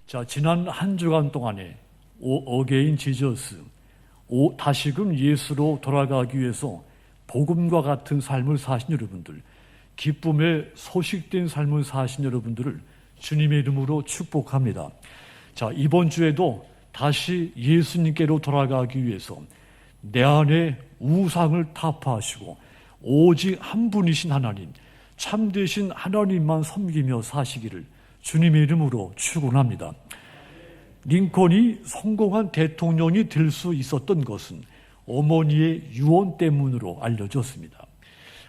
자, 지난 한 주간 동안에 어게인 지저스, 다시금 예수로 돌아가기 위해서 복음과 같은 삶을 사신 여러분들, 기쁨의 소식된 삶을 사신 여러분들을 주님의 이름으로 축복합니다. 자, 이번 주에도 다시 예수님께로 돌아가기 위해서 내 안에 우상을 타파하시고 오직 한 분이신 하나님, 참되신 하나님만 섬기며 사시기를 주님의 이름으로 축원합니다. 링컨이 성공한 대통령이 될 수 있었던 것은 어머니의 유언 때문으로 알려졌습니다.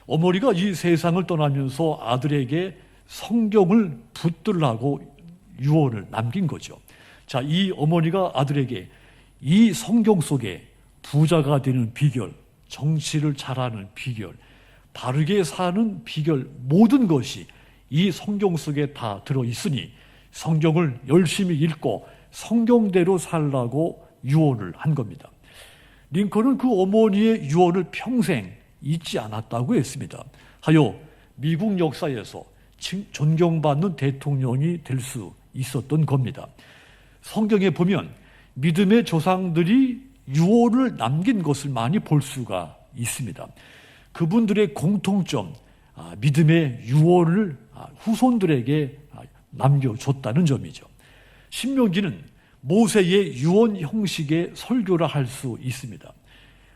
어머니가 이 세상을 떠나면서 아들에게 성경을 붙들라고 유언을 남긴 거죠. 자, 이 어머니가 아들에게 이 성경 속에 부자가 되는 비결, 정치를 잘하는 비결, 바르게 사는 비결, 모든 것이 이 성경 속에 다 들어있으니 성경을 열심히 읽고 성경대로 살라고 유언을 한 겁니다. 링컨은 그 어머니의 유언을 평생 잊지 않았다고 했습니다. 하여 미국 역사에서 존경받는 대통령이 될 수 있었던 겁니다. 성경에 보면 믿음의 조상들이 유언을 남긴 것을 많이 볼 수가 있습니다. 그분들의 공통점, 믿음의 유언을 후손들에게 남겨줬다는 점이죠. 신명기는 모세의 유언 형식의 설교를 할 수 있습니다.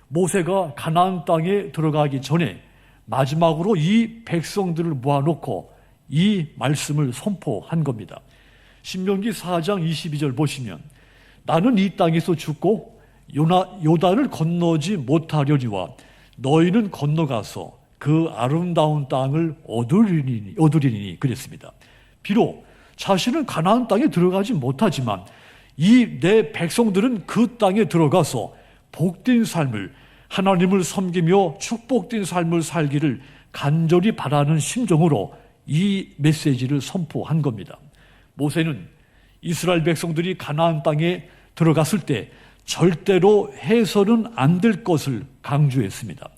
모세가 가나안 땅에 들어가기 전에 마지막으로 이 백성들을 모아놓고 이 말씀을 선포한 겁니다. 신명기 4장 22절 보시면 나는 이 땅에서 죽고 요단을 건너지 못하려니와 너희는 건너가서 그 아름다운 땅을 얻으리니 그랬습니다. 비록 자신은 가나안 땅에 들어가지 못하지만 이 내 백성들은 그 땅에 들어가서 복된 삶을, 하나님을 섬기며 축복된 삶을 살기를 간절히 바라는 심정으로 이 메시지를 선포한 겁니다. 모세는 이스라엘 백성들이 가나안 땅에 들어갔을 때 절대로 해서는 안 될 것을 강조했습니다.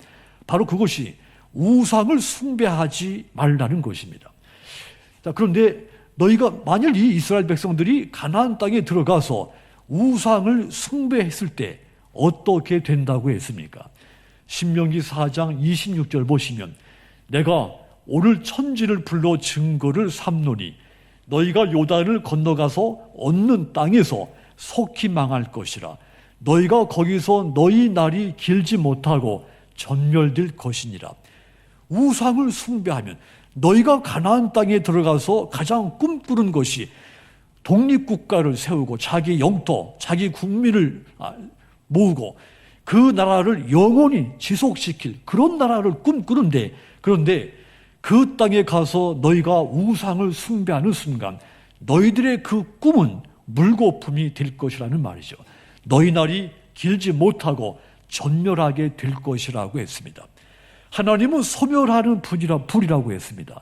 바로 그것이 우상을 숭배하지 말라는 것입니다. 자, 그런데 너희가 만일 이 이스라엘 백성들이 가나안 땅에 들어가서 우상을 숭배했을 때 어떻게 된다고 했습니까? 신명기 4장 26절 보시면 내가 오늘 천지를 불러 증거를 삼노니 너희가 요단을 건너가서 얻는 땅에서 속히 망할 것이라. 너희가 거기서 너희 날이 길지 못하고 전멸될 것이니라. 우상을 숭배하면 너희가 가나안 땅에 들어가서 가장 꿈꾸는 것이 독립국가를 세우고 자기 영토, 자기 국민을 모으고 그 나라를 영원히 지속시킬 그런 나라를 꿈꾸는데, 그런데 그 땅에 가서 너희가 우상을 숭배하는 순간 너희들의 그 꿈은 물거품이 될 것이라는 말이죠. 너희 날이 길지 못하고 전멸하게 될 것이라고 했습니다. 하나님은 소멸하는 불이라고 했습니다.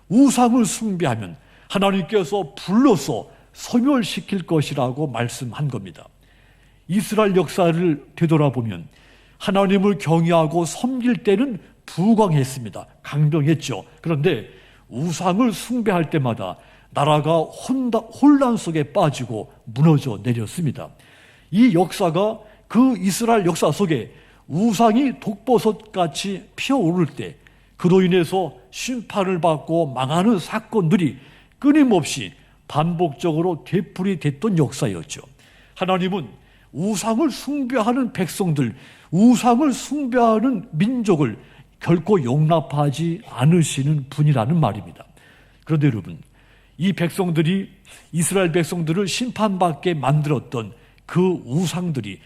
우상을 숭배하면 하나님께서 불로서 소멸시킬 것이라고 말씀한 겁니다. 이스라엘 역사를 되돌아보면 하나님을 경외하고 섬길 때는 부강했습니다. 강병했죠. 그런데 우상을 숭배할 때마다 나라가 혼란 속에 빠지고 무너져 내렸습니다. 이 역사가 그 이스라엘 역사 속에 우상이 독버섯같이 피어오를 때 그로 인해서 심판을 받고 망하는 사건들이 끊임없이 반복적으로 되풀이됐던 역사였죠. 하나님은 우상을 숭배하는 백성들, 우상을 숭배하는 민족을 결코 용납하지 않으시는 분이라는 말입니다. 그런데 여러분, 이 백성들이 이스라엘 백성들을 심판받게 만들었던 그 우상들이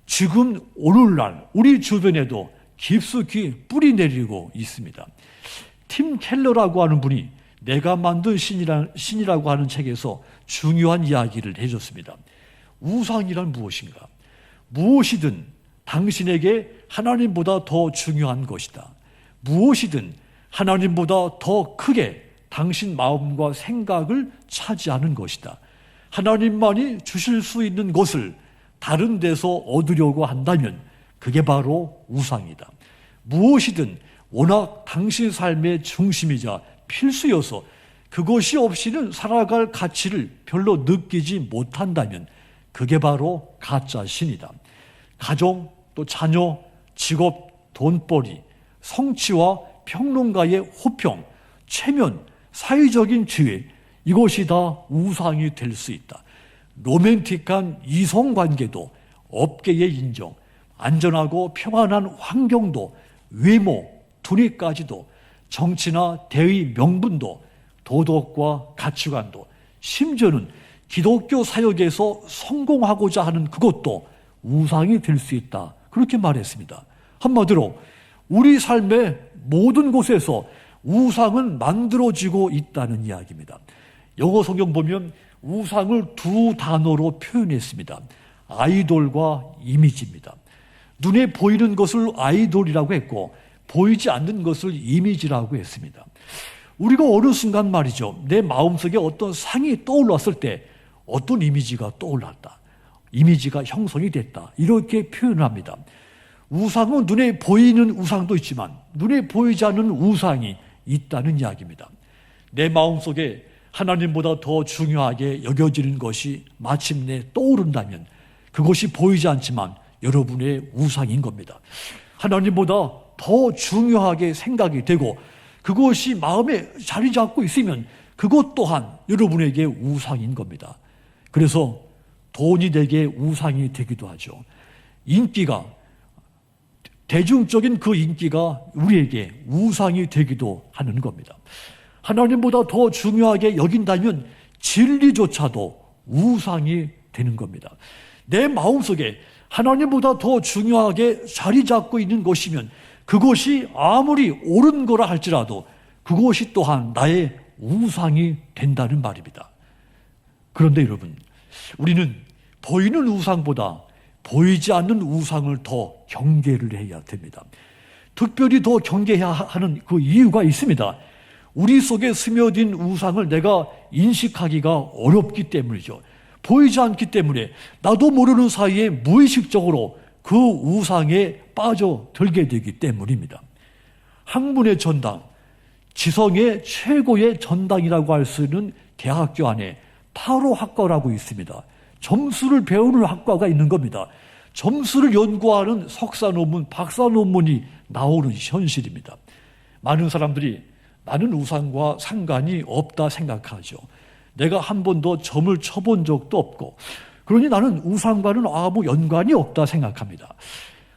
지금 오늘날 우리 주변에도 깊숙이 뿌리 내리고 있습니다. 팀 켈러라고 하는 분이 내가 만든 신이라고 하는 책에서 중요한 이야기를 해줬습니다. 우상이란 무엇인가? 무엇이든 당신에게 하나님보다 더 중요한 것이다. 무엇이든 하나님보다 더 크게 당신 마음과 생각을 차지하는 것이다. 하나님만이 주실 수 있는 것을 다른 데서 얻으려고 한다면 그게 바로 우상이다. 무엇이든 워낙 당신 삶의 중심이자 필수여서 그것이 없이는 살아갈 가치를 별로 느끼지 못한다면 그게 바로 가짜 신이다. 가정, 또 자녀, 직업, 돈벌이, 성취와 평론가의 호평, 체면, 사회적인 지위, 이것이 다 우상이 될 수 있다. 로맨틱한 이성관계도, 업계의 인정, 안전하고 평안한 환경도, 외모, 두뇌까지도, 정치나 대의 명분도, 도덕과 가치관도, 심지어는 기독교 사역에서 성공하고자 하는 그것도 우상이 될 수 있다. 그렇게 말했습니다. 한마디로 우리 삶의 모든 곳에서 우상은 만들어지고 있다는 이야기입니다. 영어 성경 보면 우상을 두 단어로 표현했습니다. 아이돌과 이미지입니다. 눈에 보이는 것을 아이돌이라고 했고 보이지 않는 것을 이미지라고 했습니다. 우리가 어느 순간 말이죠, 내 마음속에 어떤 상이 떠올랐을 때 어떤 이미지가 떠올랐다, 이미지가 형성이 됐다, 이렇게 표현을 합니다. 우상은 눈에 보이는 우상도 있지만 눈에 보이지 않는 우상이 있다는 이야기입니다. 내 마음속에 하나님보다 더 중요하게 여겨지는 것이 마침내 떠오른다면 그것이 보이지 않지만 여러분의 우상인 겁니다. 하나님보다 더 중요하게 생각이 되고 그것이 마음에 자리 잡고 있으면 그것 또한 여러분에게 우상인 겁니다. 그래서 돈이 내게 우상이 되기도 하죠. 인기가, 대중적인 그 인기가 우리에게 우상이 되기도 하는 겁니다. 하나님보다 더 중요하게 여긴다면 진리조차도 우상이 되는 겁니다. 내 마음속에 하나님보다 더 중요하게 자리 잡고 있는 것이면 그것이 아무리 옳은 거라 할지라도 그것이 또한 나의 우상이 된다는 말입니다. 그런데 여러분, 우리는 보이는 우상보다 보이지 않는 우상을 더 경계를 해야 됩니다. 특별히 더 경계해야 하는 그 이유가 있습니다. 우리 속에 스며든 우상을 내가 인식하기가 어렵기 때문이죠. 보이지 않기 때문에 나도 모르는 사이에 무의식적으로 그 우상에 빠져들게 되기 때문입니다. 학문의 전당, 지성의 최고의 전당이라고 할 수 있는 대학교 안에 타로학과라고 있습니다. 점수를 배우는 학과가 있는 겁니다. 점수를 연구하는 석사 논문, 박사 논문이 나오는 현실입니다. 많은 사람들이 나는 우상과 상관이 없다 생각하죠. 내가 한 번도 점을 쳐본 적도 없고 그러니 나는 우상과는 아무 연관이 없다 생각합니다.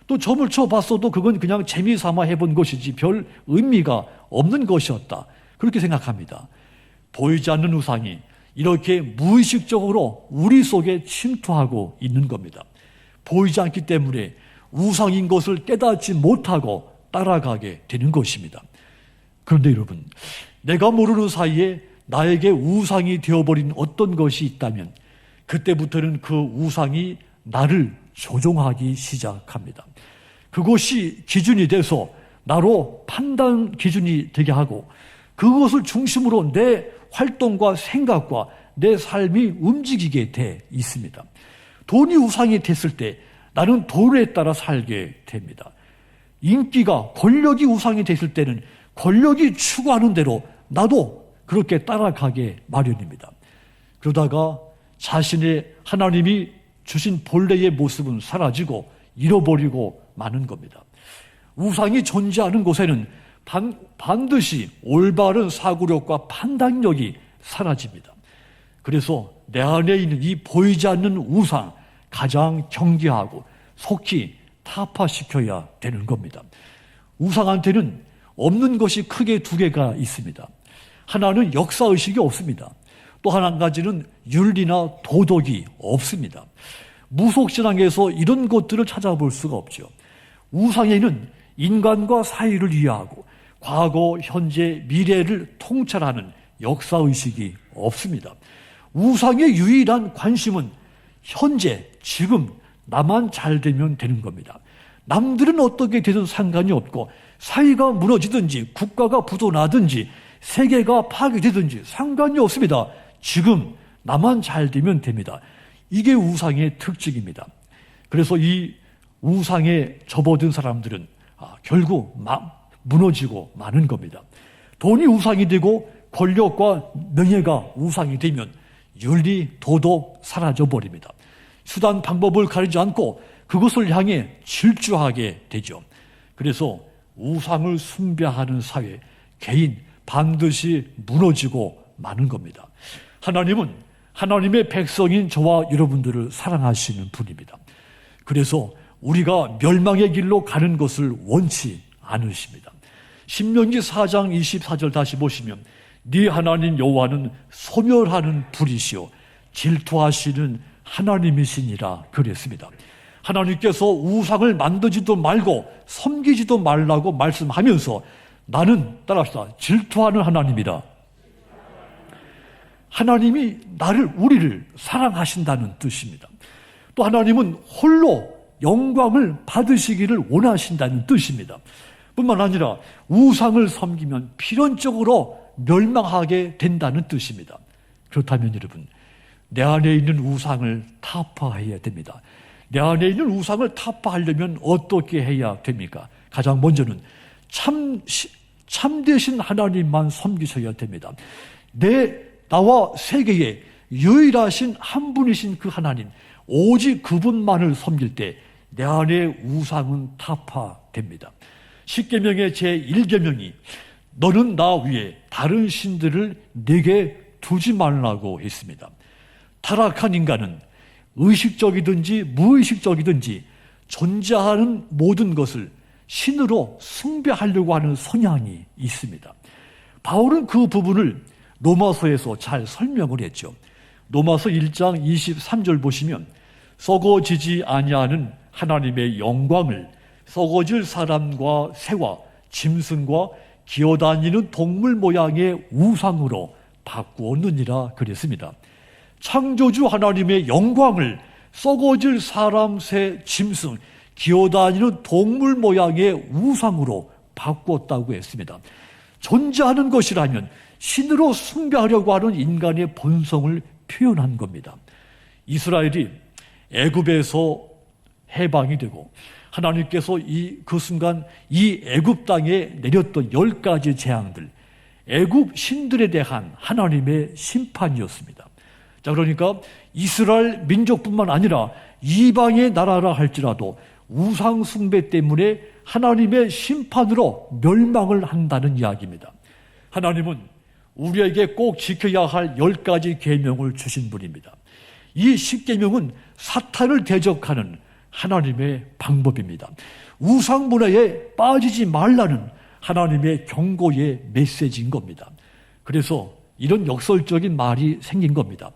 또 점을 쳐봤어도 그건 그냥 재미삼아 해본 것이지 별 의미가 없는 것이었다, 그렇게 생각합니다. 보이지 않는 우상이 이렇게 무의식적으로 우리 속에 침투하고 있는 겁니다. 보이지 않기 때문에 우상인 것을 깨닫지 못하고 따라가게 되는 것입니다. 그런데 여러분, 내가 모르는 사이에 나에게 우상이 되어버린 어떤 것이 있다면 그때부터는 그 우상이 나를 조종하기 시작합니다. 그것이 기준이 돼서 나로 판단 기준이 되게 하고 그것을 중심으로 내 활동과 생각과 내 삶이 움직이게 돼 있습니다. 돈이 우상이 됐을 때 나는 돈에 따라 살게 됩니다. 인기가, 권력이 우상이 됐을 때는 권력이 추구하는 대로 나도 그렇게 따라가게 마련입니다. 그러다가 자신의 하나님이 주신 본래의 모습은 사라지고 잃어버리고 마는 겁니다. 우상이 존재하는 곳에는 반드시 올바른 사고력과 판단력이 사라집니다. 그래서 내 안에 있는 이 보이지 않는 우상 가장 경계하고 속히 타파시켜야 되는 겁니다. 우상한테는 없는 것이 크게 두 개가 있습니다. 하나는 역사의식이 없습니다. 또 한 가지는 윤리나 도덕이 없습니다. 무속신앙에서 이런 것들을 찾아볼 수가 없죠. 우상에는 인간과 사회를 이해하고 과거, 현재, 미래를 통찰하는 역사의식이 없습니다. 우상의 유일한 관심은 현재, 지금 나만 잘 되면 되는 겁니다. 남들은 어떻게 되든 상관이 없고 사회가 무너지든지 국가가 부도나든지 세계가 파괴되든지 상관이 없습니다. 지금 나만 잘 되면 됩니다. 이게 우상의 특징입니다. 그래서 이 우상에 접어든 사람들은 결국 무너지고 마는 겁니다. 돈이 우상이 되고 권력과 명예가 우상이 되면 윤리, 도덕 사라져 버립니다. 수단, 방법을 가리지 않고 그것을 향해 질주하게 되죠. 그래서 우상을 숭배하는 사회, 개인 반드시 무너지고 마는 겁니다. 하나님은 하나님의 백성인 저와 여러분들을 사랑하시는 분입니다. 그래서 우리가 멸망의 길로 가는 것을 원치 않으십니다. 신명기 4장 24절 다시 보시면 네 하나님 여호와는 소멸하는 불이시요 질투하시는 하나님이시니라 그랬습니다. 하나님께서 우상을 만들지도 말고 섬기지도 말라고 말씀하면서 나는, 따라합시다, 질투하는 하나님이다. 하나님이 우리를 사랑하신다는 뜻입니다. 또 하나님은 홀로 영광을 받으시기를 원하신다는 뜻입니다. 뿐만 아니라 우상을 섬기면 필연적으로 멸망하게 된다는 뜻입니다. 그렇다면 여러분, 내 안에 있는 우상을 타파해야 됩니다. 내 안에 있는 우상을 타파하려면 어떻게 해야 됩니까? 가장 먼저는 참되신 하나님만 섬기셔야 됩니다. 나와 세계에 유일하신 한 분이신 그 하나님, 오직 그분만을 섬길 때 내 안에 우상은 타파됩니다. 십계명의 제1계명이 너는 나 위에 다른 신들을 내게 두지 말라고 했습니다. 타락한 인간은 의식적이든지 무의식적이든지 존재하는 모든 것을 신으로 숭배하려고 하는 성향이 있습니다. 바울은 그 부분을 로마서에서 잘 설명을 했죠. 로마서 1장 23절 보시면 썩어지지 아니하는 하나님의 영광을 썩어질 사람과 새와 짐승과 기어다니는 동물 모양의 우상으로 바꾸었느니라 그랬습니다. 창조주 하나님의 영광을 썩어질 사람, 새, 짐승, 기어다니는 동물 모양의 우상으로 바꾸었다고 했습니다. 존재하는 것이라면 신으로 숭배하려고 하는 인간의 본성을 표현한 겁니다. 이스라엘이 애굽에서 해방이 되고 하나님께서 그 순간 이 애굽 땅에 내렸던 10가지 재앙들, 애굽 신들에 대한 하나님의 심판이었습니다. 자, 그러니까 이스라엘 민족뿐만 아니라 이방의 나라라 할지라도 우상 숭배 때문에 하나님의 심판으로 멸망을 한다는 이야기입니다. 하나님은 우리에게 꼭 지켜야 할 10가지 계명을 주신 분입니다. 이 10계명은 사탄을 대적하는 하나님의 방법입니다. 우상 문화에 빠지지 말라는 하나님의 경고의 메시지인 겁니다. 그래서 이런 역설적인 말이 생긴 겁니다.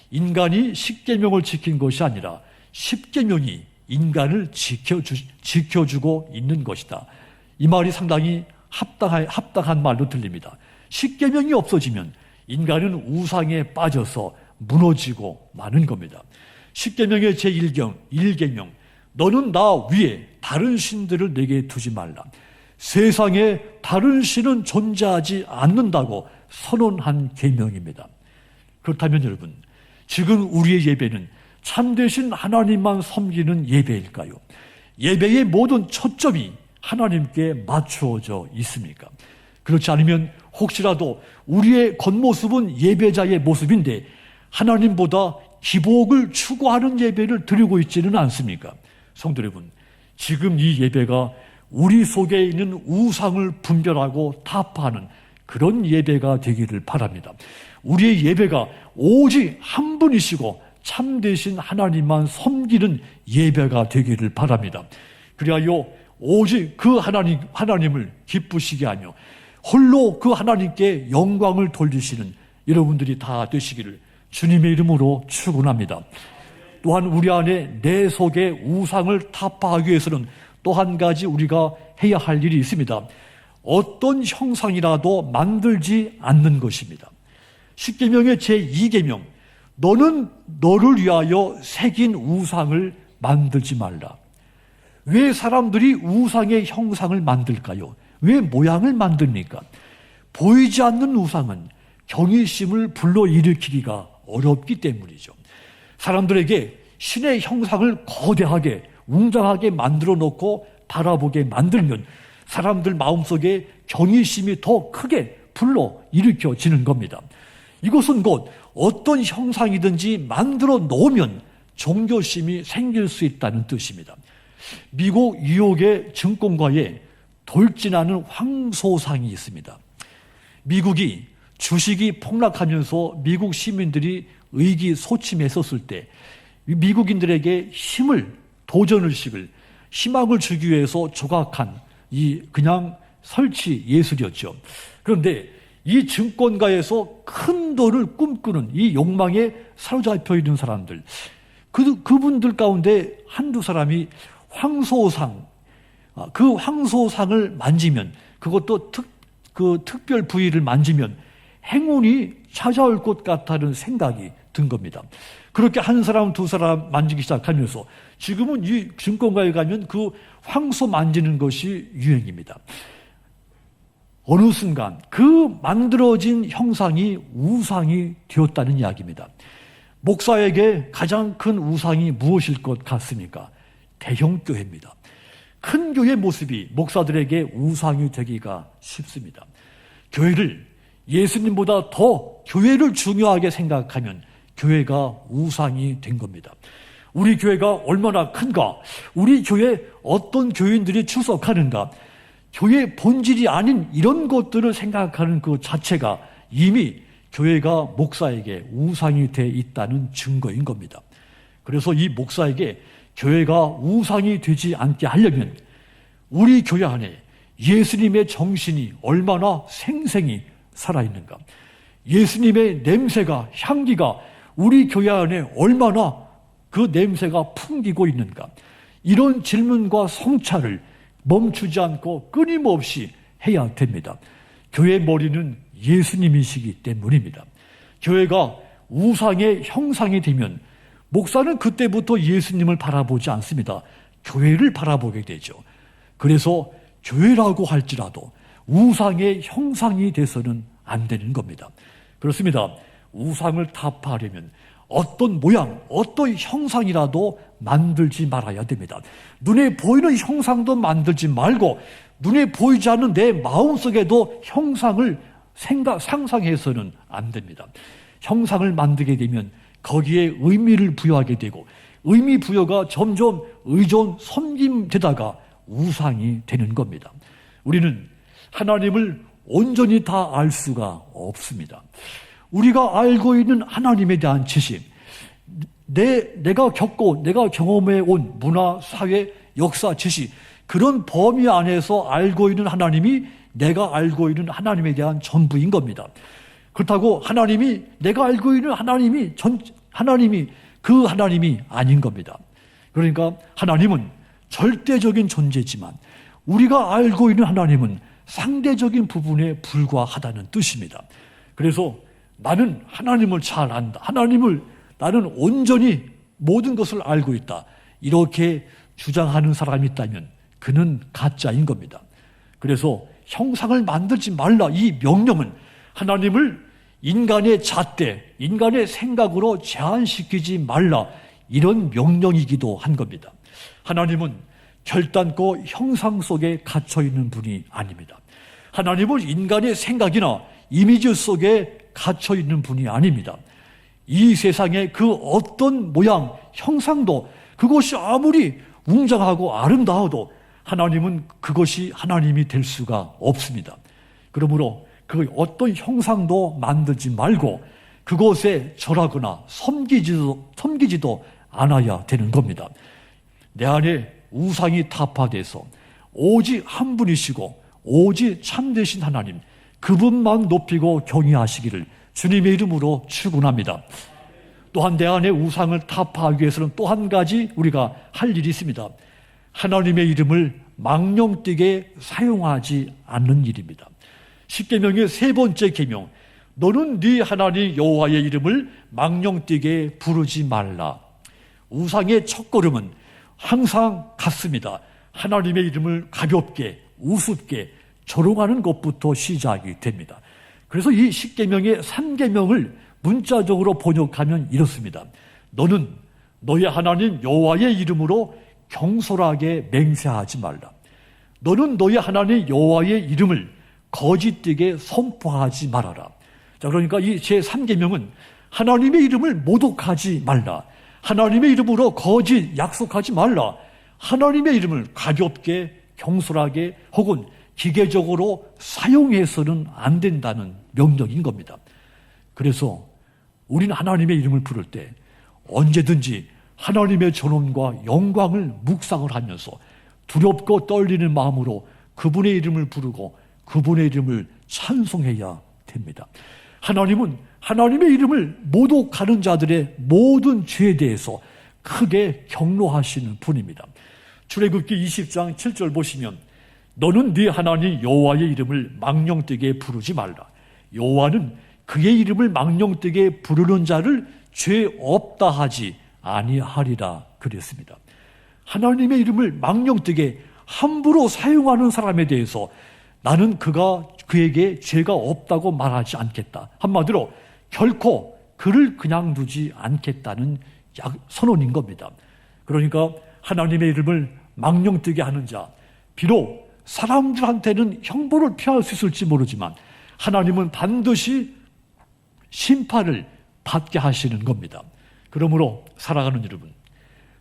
인간이 10계명을 지킨 것이 아니라 10계명이 인간을 지켜주고 있는 것이다. 이 말이 상당히 합당한 말로 들립니다. 10계명이 없어지면 인간은 우상에 빠져서 무너지고 마는 겁니다. 10계명의 제1계명, 너는 나 위에 다른 신들을 내게 두지 말라. 세상에 다른 신은 존재하지 않는다고 선언한 계명입니다. 그렇다면 여러분, 지금 우리의 예배는 참되신 하나님만 섬기는 예배일까요? 예배의 모든 초점이 하나님께 맞추어져 있습니까? 그렇지 않으면 혹시라도 우리의 겉모습은 예배자의 모습인데 하나님보다 기복을 추구하는 예배를 드리고 있지는 않습니까? 성도 여러분, 지금 이 예배가 우리 속에 있는 우상을 분별하고 타파하는 그런 예배가 되기를 바랍니다. 우리의 예배가 오직 한 분이시고 참되신 하나님만 섬기는 예배가 되기를 바랍니다. 그리하여 오직 그 하나님을 기쁘시게 하며 홀로 그 하나님께 영광을 돌리시는 여러분들이 다 되시기를 주님의 이름으로 축원합니다. 또한 우리 안에 내 속에 우상을 타파하기 위해서는 또 한 가지 우리가 해야 할 일이 있습니다. 어떤 형상이라도 만들지 않는 것입니다. 십계명의 제2계명, 너는 너를 위하여 새긴 우상을 만들지 말라. 왜 사람들이 우상의 형상을 만들까요? 왜 모양을 만듭니까? 보이지 않는 우상은 경외심을 불러일으키기가 어렵기 때문이죠. 사람들에게 신의 형상을 거대하게 웅장하게 만들어 놓고 바라보게 만들면 사람들 마음속에 경외심이 더 크게 불러 일으켜지는 겁니다. 이것은 곧 어떤 형상이든지 만들어 놓으면 종교심이 생길 수 있다는 뜻입니다. 미국 뉴욕의 증권가에 돌진하는 황소상이 있습니다. 미국이 주식이 폭락하면서 미국 시민들이 의기소침했었을 때 미국인들에게 힘을, 도전의식을, 희망을 주기 위해서 조각한 이 그냥 설치 예술이었죠. 그런데 이 증권가에서 큰 돈을 꿈꾸는 이 욕망에 사로잡혀 있는 사람들, 그분들 가운데 한두 사람이 황소상, 그 황소상을 만지면, 그것도 특별 부위를 만지면 행운이 찾아올 것 같다는 생각이 든 겁니다. 그렇게 한 사람, 두 사람 만지기 시작하면서 지금은 이 증권가에 가면 그 황소 만지는 것이 유행입니다. 어느 순간 그 만들어진 형상이 우상이 되었다는 이야기입니다. 목사에게 가장 큰 우상이 무엇일 것 같습니까? 대형 교회입니다. 큰 교회 모습이 목사들에게 우상이 되기가 쉽습니다. 교회를 예수님보다 더 교회를 중요하게 생각하면 교회가 우상이 된 겁니다. 우리 교회가 얼마나 큰가? 우리 교회에 어떤 교인들이 출석하는가? 교회의 본질이 아닌 이런 것들을 생각하는 그 자체가 이미 교회가 목사에게 우상이 돼 있다는 증거인 겁니다. 그래서 이 목사에게 교회가 우상이 되지 않게 하려면 우리 교회 안에 예수님의 정신이 얼마나 생생히 살아있는가, 예수님의 냄새가, 향기가 우리 교회 안에 얼마나 그 냄새가 풍기고 있는가, 이런 질문과 성찰을 멈추지 않고 끊임없이 해야 됩니다. 교회의 머리는 예수님이시기 때문입니다. 교회가 우상의 형상이 되면 목사는 그때부터 예수님을 바라보지 않습니다. 교회를 바라보게 되죠. 그래서 교회라고 할지라도 우상의 형상이 돼서는 안 되는 겁니다. 그렇습니다. 우상을 타파하려면 어떤 모양, 어떤 형상이라도 만들지 말아야 됩니다. 눈에 보이는 형상도 만들지 말고 눈에 보이지 않는 내 마음속에도 형상을 상상해서는 안 됩니다. 형상을 만들게 되면 거기에 의미를 부여하게 되고 의미 부여가 점점 의존, 섬김되다가 우상이 되는 겁니다. 우리는 하나님을 온전히 다 알 수가 없습니다. 우리가 알고 있는 하나님에 대한 지식, 내가 겪고 내가 경험해 온 문화, 사회, 역사, 지식, 그런 범위 안에서 알고 있는 하나님이 내가 알고 있는 하나님에 대한 전부인 겁니다. 그렇다고 하나님이, 내가 알고 있는 하나님이 그 하나님이 아닌 겁니다. 그러니까 하나님은 절대적인 존재지만 우리가 알고 있는 하나님은 상대적인 부분에 불과하다는 뜻입니다. 그래서 나는 하나님을 잘 안다, 나는 온전히 모든 것을 알고 있다, 이렇게 주장하는 사람이 있다면 그는 가짜인 겁니다. 그래서 형상을 만들지 말라, 이 명령은 하나님을 인간의 잣대, 인간의 생각으로 제한시키지 말라, 이런 명령이기도 한 겁니다. 하나님은 결단코 형상 속에 갇혀있는 분이 아닙니다. 하나님은 인간의 생각이나 이미지 속에 갇혀있는 분이 아닙니다. 이 세상의 그 어떤 모양, 형상도 그것이 아무리 웅장하고 아름다워도 하나님은 그것이 하나님이 될 수가 없습니다. 그러므로 그 어떤 형상도 만들지 말고 그것에 절하거나 섬기지도 않아야 되는 겁니다. 내 안에 우상이 타파돼서 오직 한 분이시고 오직 참되신 하나님, 그분만 높이고 경외하시기를 주님의 이름으로 축원합니다. 또한 내 안에 우상을 타파하기 위해서는 또 한 가지 우리가 할 일이 있습니다. 하나님의 이름을 망령되게 사용하지 않는 일입니다. 십계명의 세 번째 계명, 너는 네 하나님 여호와의 이름을 망령되게 부르지 말라. 우상의 첫걸음은 항상 같습니다. 하나님의 이름을 가볍게, 우습게 조롱하는 것부터 시작이 됩니다. 그래서 이 십계명의 3계명을 문자적으로 번역하면 이렇습니다. 너는 너의 하나님 여호와의 이름으로 경솔하게 맹세하지 말라. 너는 너의 하나님 여호와의 이름을 거짓되게 선포하지 말아라. 자, 그러니까 이 제3계명은 하나님의 이름을 모독하지 말라. 하나님의 이름으로 거짓 약속하지 말라. 하나님의 이름을 가볍게 경솔하게 혹은 기계적으로 사용해서는 안 된다는 명령인 겁니다. 그래서 우리는 하나님의 이름을 부를 때 언제든지 하나님의 존엄과 영광을 묵상을 하면서 두렵고 떨리는 마음으로 그분의 이름을 부르고 그분의 이름을 찬송해야 됩니다. 하나님은 하나님의 이름을 모독하는 자들의 모든 죄에 대해서 크게 경노하시는 분입니다. 출애굽기 20장 7절 보시면 너는 네 하나님 여호와의 이름을 망령되게 부르지 말라. 여호와는 그의 이름을 망령되게 부르는 자를 죄 없다 하지 아니하리라 그랬습니다. 하나님의 이름을 망령되게 함부로 사용하는 사람에 대해서 나는 그에게 죄가 없다고 말하지 않겠다. 한마디로 결코 그를 그냥 두지 않겠다는 선언인 겁니다. 그러니까 하나님의 이름을 망령되게 하는 자, 비록 사람들한테는 형벌을 피할 수 있을지 모르지만 하나님은 반드시 심판을 받게 하시는 겁니다. 그러므로 사랑하는 여러분,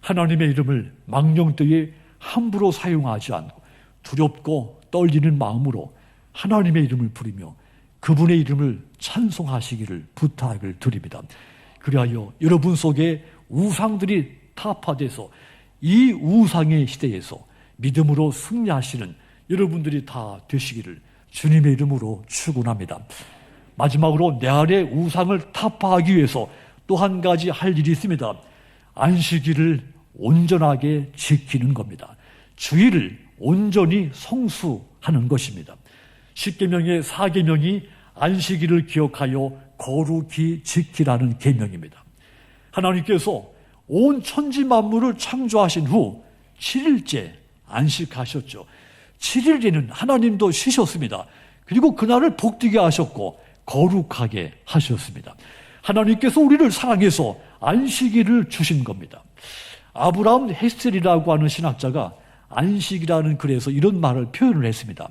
하나님의 이름을 망령되게 함부로 사용하지 않고 두렵고 떨리는 마음으로 하나님의 이름을 부르며 그분의 이름을 찬송하시기를 부탁을 드립니다. 그리하여 여러분 속에 우상들이 타파돼서 이 우상의 시대에서 믿음으로 승리하시는 여러분들이 다 되시기를 주님의 이름으로 축원합니다. 마지막으로 내 안에 우상을 타파하기 위해서 또 한 가지 할 일이 있습니다. 안식일을 온전하게 지키는 겁니다. 주일을 온전히 성수하는 것입니다. 10계명의 4계명이 안식일을 기억하여 거룩히 지키라는 계명입니다. 하나님께서 온 천지 만물을 창조하신 후 7일째 안식하셨죠. 7일에는 하나님도 쉬셨습니다. 그리고 그날을 복되게 하셨고 거룩하게 하셨습니다. 하나님께서 우리를 사랑해서 안식일을 주신 겁니다. 아브라함 헤셀이라고 하는 신학자가 안식이라는 글에서 이런 말을 표현을 했습니다.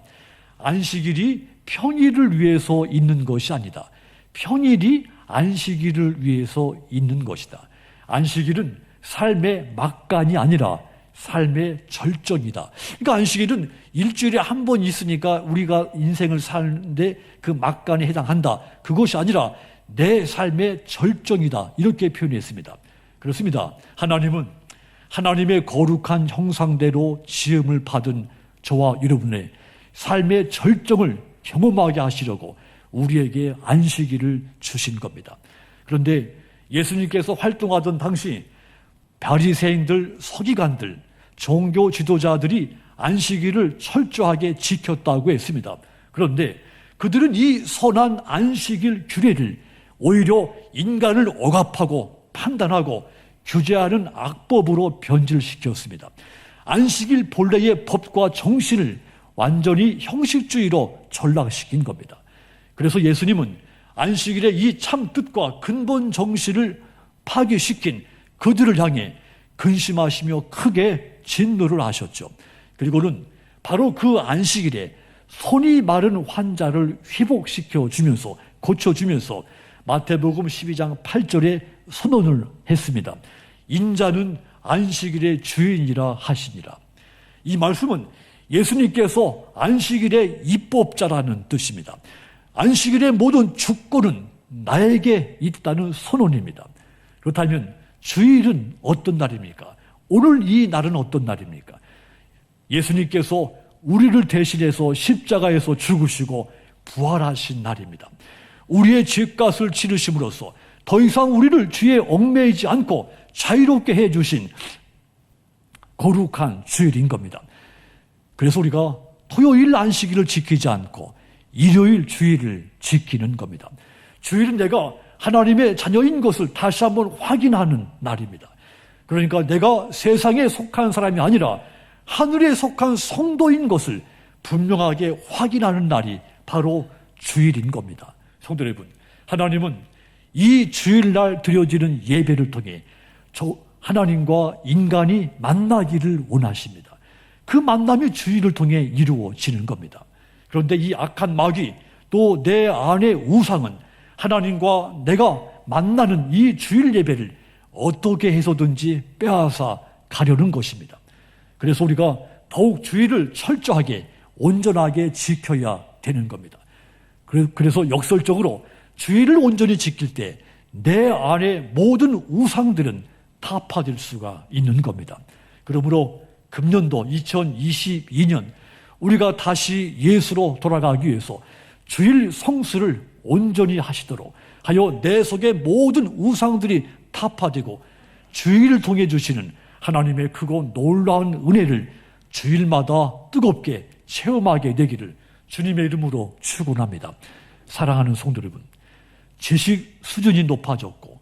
안식일이 평일을 위해서 있는 것이 아니다. 평일이 안식일을 위해서 있는 것이다. 안식일은 삶의 막간이 아니라 삶의 절정이다. 그러니까 안식일은 일주일에 한 번 있으니까 우리가 인생을 사는데 그 막간에 해당한다. 그것이 아니라 내 삶의 절정이다. 이렇게 표현했습니다. 그렇습니다. 하나님은 하나님의 거룩한 형상대로 지음을 받은 저와 여러분의 삶의 절정을 경험하게 하시려고 우리에게 안식일을 주신 겁니다. 그런데 예수님께서 활동하던 당시 바리새인들, 서기관들, 종교 지도자들이 안식일을 철저하게 지켰다고 했습니다. 그런데 그들은 이 선한 안식일 규례를 오히려 인간을 억압하고 판단하고 규제하는 악법으로 변질시켰습니다. 안식일 본래의 법과 정신을 완전히 형식주의로 전락시킨 겁니다. 그래서 예수님은 안식일의 이 참 뜻과 근본 정신을 파괴시킨 그들을 향해 근심하시며 크게 진노를 하셨죠. 그리고는 바로 그 안식일에 손이 마른 환자를 회복시켜 주면서 고쳐주면서 마태복음 12장 8절에 선언을 했습니다. 인자는 안식일의 주인이라 하시니라. 이 말씀은 예수님께서 안식일의 입법자라는 뜻입니다. 안식일의 모든 주권은 나에게 있다는 선언입니다. 그렇다면 주일은 어떤 날입니까? 오늘 이 날은 어떤 날입니까? 예수님께서 우리를 대신해서 십자가에서 죽으시고 부활하신 날입니다. 우리의 죄값을 치르심으로써 더 이상 우리를 죄에 얽매이지 않고 자유롭게 해주신 거룩한 주일인 겁니다. 그래서 우리가 토요일 안식일을 지키지 않고 일요일 주일을 지키는 겁니다. 주일은 내가 하나님의 자녀인 것을 다시 한번 확인하는 날입니다. 그러니까 내가 세상에 속한 사람이 아니라 하늘에 속한 성도인 것을 분명하게 확인하는 날이 바로 주일인 겁니다. 성도 여러분, 하나님은 이 주일날 드려지는 예배를 통해 하나님과 인간이 만나기를 원하십니다. 그 만남이 주일을 통해 이루어지는 겁니다. 그런데 이 악한 마귀 또 내 안의 우상은 하나님과 내가 만나는 이 주일 예배를 어떻게 해서든지 빼앗아 가려는 것입니다. 그래서 우리가 더욱 주일을 철저하게 온전하게 지켜야 되는 겁니다. 그래서 역설적으로 주일을 온전히 지킬 때 내 안의 모든 우상들은 타파될 수가 있는 겁니다. 그러므로 금년도 2022년 우리가 다시 예수로 돌아가기 위해서 주일 성수를 온전히 하시도록 하여 내 속의 모든 우상들이 타파되고 주일을 통해 주시는 하나님의 크고 놀라운 은혜를 주일마다 뜨겁게 체험하게 되기를 주님의 이름으로 축원합니다. 사랑하는 성도 여러분, 지식 수준이 높아졌고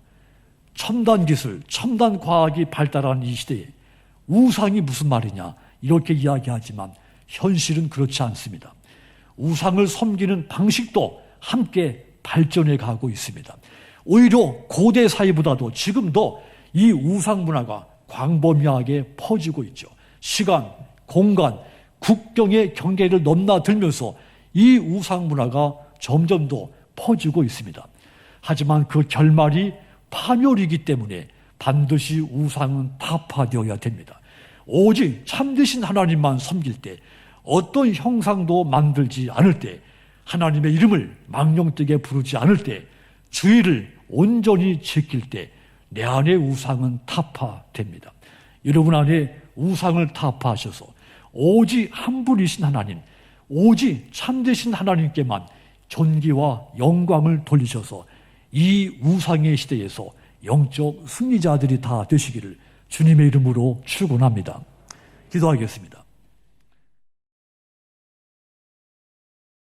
첨단 기술, 첨단 과학이 발달한 이 시대에 우상이 무슨 말이냐 이렇게 이야기하지만 현실은 그렇지 않습니다. 우상을 섬기는 방식도 함께 발전해 가고 있습니다. 오히려 고대 사회보다도 지금도 이 우상 문화가 광범위하게 퍼지고 있죠. 시간, 공간, 국경의 경계를 넘나들면서 이 우상 문화가 점점 더 퍼지고 있습니다. 하지만 그 결말이 파멸이기 때문에 반드시 우상은 타파되어야 됩니다. 오직 참되신 하나님만 섬길 때, 어떤 형상도 만들지 않을 때, 하나님의 이름을 망령되게 부르지 않을 때, 주의를 온전히 지킬 때 내 안의 우상은 타파됩니다. 여러분 안에 우상을 타파하셔서 오직 한 분이신 하나님, 오직 참되신 하나님께만 존귀와 영광을 돌리셔서 이 우상의 시대에서 영적 승리자들이 다 되시기를 주님의 이름으로 축원합니다. 기도하겠습니다.